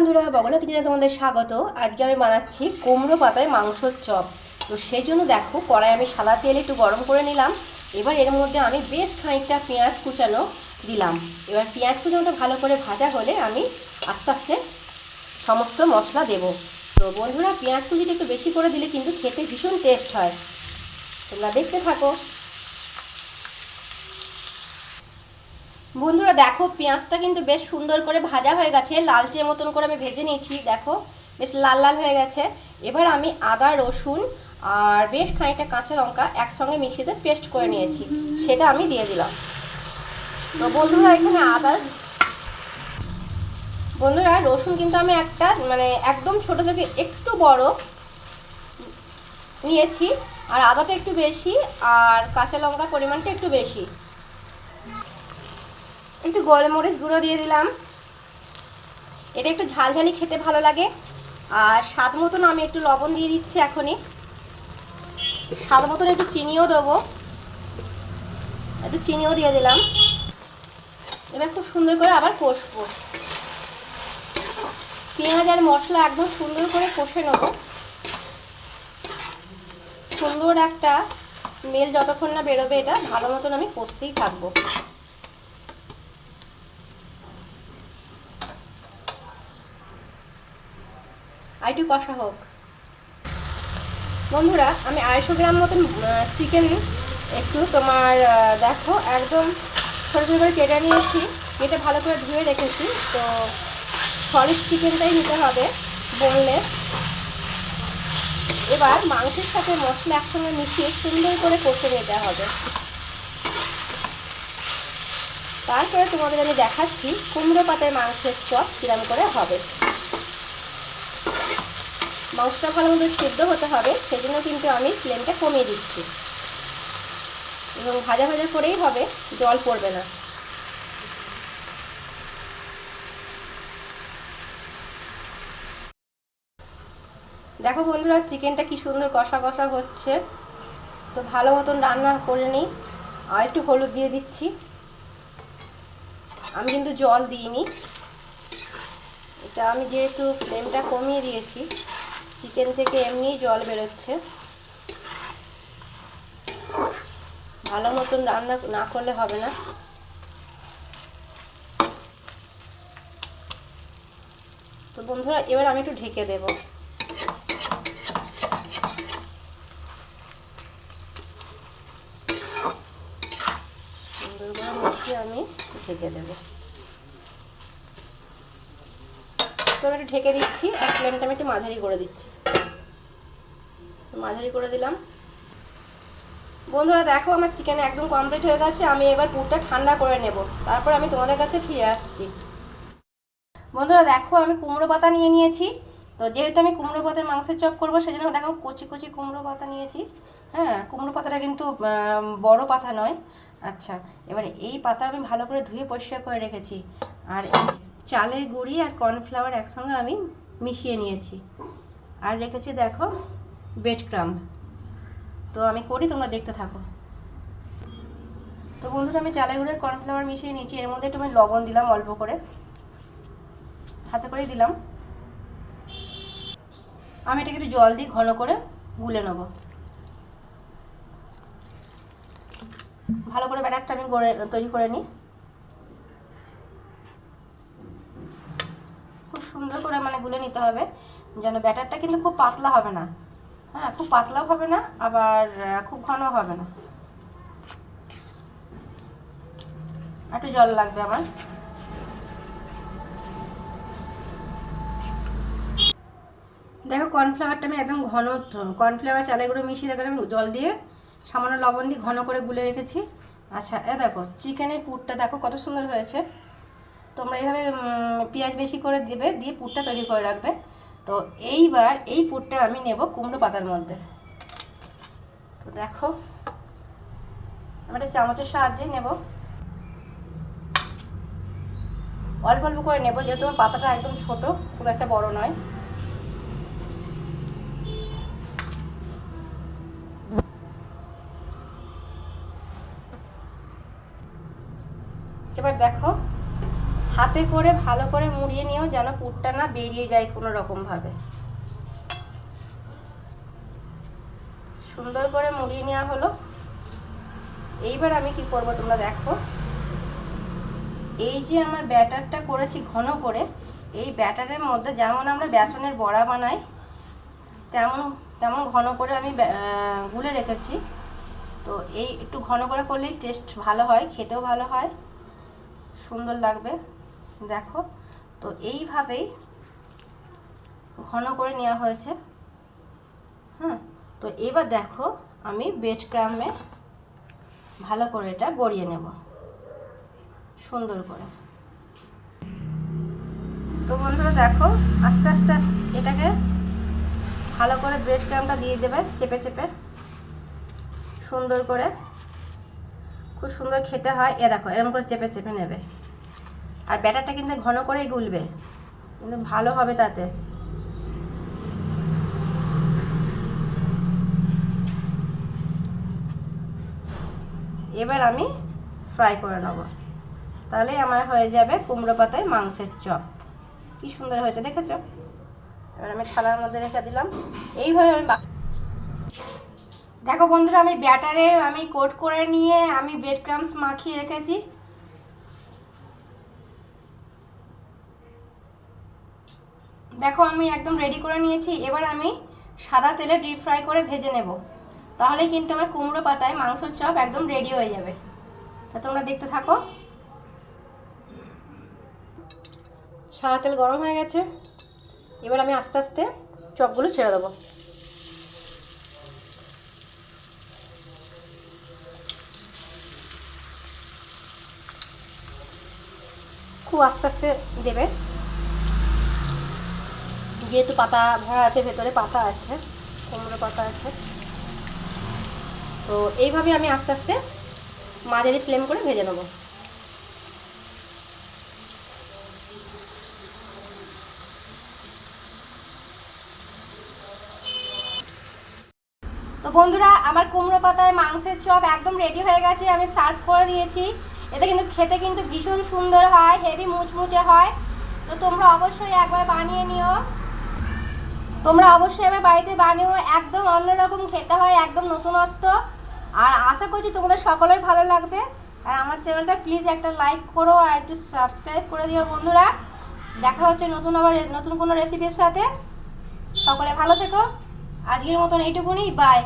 বন্ধুরা, বগলা কিচেনে তোমাদের স্বাগত। আজকে আমি বানাচ্ছি কুমড়ো পাতায় মাংসর চপ। তো সেই জন্য দেখো, কড়াই আমি সাদা তেল একটু গরম করে নিলাম। এবার এর মধ্যে আমি বেশ খানিকটা পেঁয়াজ কুচানো দিলাম। এবার পেঁয়াজ কুচানোটা ভালো করে ভাজা হলে আমি আস্তে আস্তে সমস্ত মশলা দেব। তো বন্ধুরা, পেঁয়াজ কুচিটা একটু বেশি করে দিলে কিন্তু খেতে ভীষণ টেস্ট হয়। তোমরা দেখতে থাকো। বন্ধুরা দেখো, পেঁয়াজটা কিন্তু বেশ সুন্দর করে ভাজা হয়ে গেছে, লালচে মতন করে আমি ভেজে নিয়েছি। দেখো বেশ লাল লাল হয়ে গেছে। এবার আমি আদা, রসুন আর বেশ খানিকটা কাঁচা লঙ্কা একসঙ্গে মিক্সিতে পেস্ট করে নিয়েছি, সেটা আমি দিয়ে দিলাম। তো বন্ধুরা, এখানে রসুন কিন্তু আমি একটা একদম ছোট থেকে একটু বড় নিয়েছি, আর আদাটা একটু বেশি, আর কাঁচা লঙ্কার পরিমাণটা একটু বেশি। একটু গোলমরিচ গুঁড়ো দিয়ে দিলাম, এটা একটু ঝালঝালি খেতে ভালো লাগে। আর স্বাদ মতন আমি একটু লবণ দিয়ে দিচ্ছি এখনই। স্বাদ মতন একটু চিনিও দেবো, একটু চিনিও দিয়ে দিলাম। এবার খুব সুন্দর করে আবার কষবো। পেঁয়াজ আর মশলা একদম সুন্দর করে কষে নেবো। সুন্দর একটা স্মেল যতক্ষণ না বেরোবে, এটা ভালো মতন আমি কষতেই থাকবো। আর একটু কষা হোক। বন্ধুরা, আমি 250 গ্রাম মতন চিকেন একটু দেখো একদম ছোটো ছোটো করে কেটে নিয়েছি। কেটে ভালো করে ধুয়ে রেখেছি। তো সলিড চিকেনটাই নিতে হবে, বোনলেস। এবার মাংসের সাথে মশলা একসঙ্গে মিশিয়ে সুন্দর করে কষে নিতে হবে। তারপরে তোমাদের আমি দেখাচ্ছি কুমড়ো পাতায় মাংসের চপ কিরম করে হবে। মাংসটা ভালো মতো সিদ্ধ হতে হবে, সেই জন্য কিন্তু আমি ফ্লেমটা কমিয়ে দিচ্ছি, এবং ভাজা ভাজা করেই হবে, জল পড়বে না। দেখো বন্ধুরা, চিকেনটা কি সুন্দর কষা কষা হচ্ছে। তো ভালো মতন রান্না করে নিই। আর একটু হলুদ দিয়ে দিচ্ছি। আমি কিন্তু জল দিইনি, এটা আমি যেহেতু ফ্লেমটা কমিয়ে দিয়েছি, চিকেন থেকে এমনিই জল বেরোচ্ছে। ভালো মতন রান্না না করলে হবে না। তো বন্ধুরা, এবার আমি একটু ঢেকে দেব। সুন্দর করে মিশিয়ে আমি ঢেকে দেব। তো আমি একটু ঢেকে দিচ্ছি, আর ফ্লেমটা আমি একটু মাঝারি করে দিচ্ছি। মাঝারি করে দিলাম। বন্ধুরা দেখো, আমার চিকেন একদম কমপ্লিট হয়ে গেছে। আমি এবার পুরটা ঠান্ডা করে নেব, তারপর আমি তোমাদের কাছে ফিরে আসছি। বন্ধুরা দেখো, আমি কুমড়ো পাতা নিয়ে নিয়েছি। তো যেহেতু আমি কুমড়ো পাতায় মাংসের চপ করবো, সেজন্য দেখো কচি কচি কুমড়ো পাতা নিয়েছি। হ্যাঁ, কুমড়ো পাতাটা কিন্তু বড় পাতা নয়। আচ্ছা, এবারে এই পাতা আমি ভালো করে ধুয়ে পরিষ্কার করে রেখেছি। আর চালের গুঁড়ি আর কর্নফ্লাওয়ার একসঙ্গে আমি মিশিয়ে নিয়েছি। আর রেখেছি দেখো ব্রেড ক্রাম্ব। তো আমি করি, তোমরা দেখতে থাকো। তো বন্ধুরা, আমি চালের গুঁড়ি আর কর্নফ্লাওয়ার মিশিয়ে নিয়েছি। এর মধ্যে একটু আমি লবণ দিলাম, অল্প করে হাতে করেই দিলাম। আমি এটাকে একটু জল দিয়ে ঘন করে গুলে নেব। ভালো করে ব্যাটারটা আমি তৈরি করে নিই। খুব সুন্দর করে গুলে নিতে হবে, যেন ব্যাটারটা কিন্তু খুব পাতলা হবে না। হ্যাঁ, খুব পাতলাও হবে না, আবার খুব ঘনও হবে না। একটু জল লাগবে আমার। দেখো, কর্নফ্লাওয়ারটা আমি একদম ঘন, কর্নফ্লাওয়ার চালের গুঁড়ো মিশিয়ে দেখো আমি জল দিয়ে সামান্য লবণ দিয়ে ঘন করে গুলে রেখেছি। আচ্ছা, দেখো চিকেনের পুরটা দেখো কত সুন্দর হয়েছে। তোমরা এইভাবে পেঁয়াজ বেশি করে দেবে, দিয়ে পুরটা তৈরি করে রাখবে। তো এইবার এই পুরটা আমি নেব কুমড়ো পাতার মধ্যে। তো দেখো, আমি একটা চামচের সাহায্যে নেব, অল্প অল্প করে নেব, যেহেতু আমার পাতাটা একদম ছোট, খুব একটা বড় নয়। এবার দেখো, হাতে হাতে করে ভালো করে মুড়িয়ে নিও, যেন পুরটা না বেরিয়ে যায় কোনো রকমভাবে। সুন্দর করে মুড়িয়ে নেওয়া হলো। এইবার আমি কি করব তোমরা দেখো, এই যে আমার ব্যাটারটা করেছি ঘন করে, এই ব্যাটারের মধ্যে যেমন আমরা বেসনের বড়া বানাই তেমন তেমন ঘন করে আমি গুলে রেখেছি। তো এই একটু ঘন করে করলেই টেস্ট ভালো হয়, খেতেও ভালো হয়, সুন্দর লাগবে। দেখো, তো এইভাবেই ঘন করে নেওয়া হয়েছে। হ্যাঁ, তো এবার দেখো আমি ব্রেড ক্রাম্বে ভালো করে এটা গড়িয়ে নেব সুন্দর করে। তো বন্ধুরা দেখো, আস্তে আস্তে এটাকে ভালো করে ব্রেড ক্রাম্বটা দিয়ে দেবে চেপে চেপে সুন্দর করে। খুব সুন্দর খেতে হয়। এ দেখো এরকম করে চেপে চেপে নেবে। আর ব্যাটারটা কিন্তু ঘন করেই গুলবে, কিন্তু ভালো হবে তাতে। এবার আমি ফ্রাই করে নেব, তাহলে আমার হয়ে যাবে কুমড়ো পাতায় মাংসের চপ। কি সুন্দর হয়েছে দেখেছো। এবার আমি থালার মধ্যে রেখে দিলাম। এইভাবে আমি দেখো বন্ধুরা, আমি ব্যাটারে আমি কোট করে নিয়ে আমি ব্রেড ক্রাম্বস মাখিয়ে রেখেছি। দেখো আমি একদম রেডি করে নিয়েছি। এবার আমি সাদা তেলে ডিপ ফ্রাই করে ভেজে নেব, তাহলেই কিন্তু আমার কুমড়ো পাতায় মাংসের চপ একদম রেডি হয়ে যাবে। তা তোমরা দেখতে থাকো। সাদা তেল গরম হয়ে গেছে, এবার আমি আস্তে আস্তে চপগুলো ছেড়ে দেবো। খুব আস্তে আস্তে দেবে, যেহেতু পাতা ভরা আছে, ভেতরে পাতা আছে, কুমড়ো পাতা আছে। তো এইভাবে আমি আস্তে আস্তে মাঝারি ফ্লেম করে ভেজে নেব। তো বন্ধুরা, আমার কুমড়ো পাতায় মাংসের চপ একদম রেডি হয়ে গেছে। আমি সার্ভ করে দিয়েছি। এটা কিন্তু খেতে কিন্তু ভীষণ সুন্দর হয়, হেভি মুচমুচে হয়। তো তোমরা অবশ্যই একবার বানিয়ে নিও। তোমরা অবশ্যই এবার বাড়িতে বানিও, একদম অন্যরকম খেতে হয়, একদম নতুনত্ব। আর আশা করছি তোমাদের সকলের ভালো লাগবে। আর আমার চ্যানেলটা প্লিজ একটা লাইক করো আর একটু সাবস্ক্রাইব করে দিও বন্ধুরা। দেখা হচ্ছে নতুন কোনো রেসিপির সাথে। সকলে ভালো থেকো। আজকের মতন এইটুকুনি, বাই।